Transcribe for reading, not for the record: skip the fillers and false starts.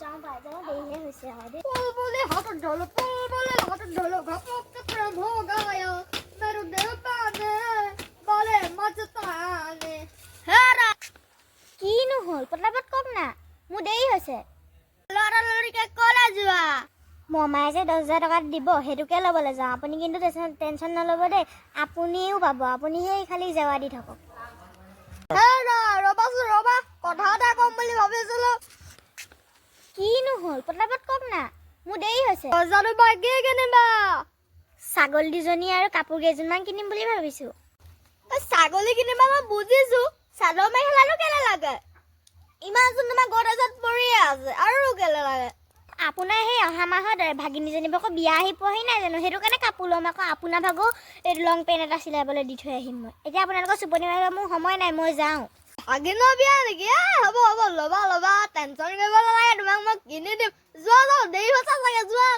যাওঁ পাই যাওঁ দেৰিহে হৈছে আৰু দেই বুলবুলি হাতত ঢোল বুলবুলি হাতত ঢোল ঘপককে প্ৰেম हो गया मेरे दिल पाने बोले मस्ताने হেৰা কিনো হ'ল পটলাপট কওক না মোৰ দেৰি হৈছে লৰা লৰিকে কলে যোৱা মমায়ে যে 10,000 টকা দিব সেইটোকে ল'বলৈ যাওঁ আপুনি কিন্তু টেনশ্যন নল'ব দেই আপুনিও পাব আপুনি সেই খালি জেৱা দি থাকক হেৰা ৰবাচোন ৰবা কথা এটা কম বুলি ভাবিছিলো কিনো হ'ল পটলাপট কওক না মোৰ দেৰি হৈছে বজাৰো বাকি কিনিবা ছাগলী দুজনী আৰু কাপোৰ কেইযোৰমান কিনিম বুলি ভাবিছোঁ ছাগলী কিনিবা মই বুজিছো চাদৰ মেখেলানো কেলে লাগে ইমানচোন তোমাৰ গডৰেজত পৰিয়ে আছে আৰু কেলে লাগে আপোনাৰ সেই অহা মাহত ভাগিনীজনীৰ আকৌ বিয়া আহি পোৱাহি নাই জানো সেইটো কাৰণে কাপোৰ ল'ম আকৌ আপোনাৰ ভাগো এই লং পেণ্ট এটা চিলাবলৈ দি থৈ আহিম মই এতিয়া আপোনালোকৰ চুপনি মাৰিব মোৰ সময় নাই মই যাওঁ ভাগিনৰ বিয়া নেকি হ'ব ল'বা টেনশ্যন কৰিব নালাগে তোমাক মই কিনি দিম যোৱা যাওঁ দেৰি হৈছে চাগে যোৱা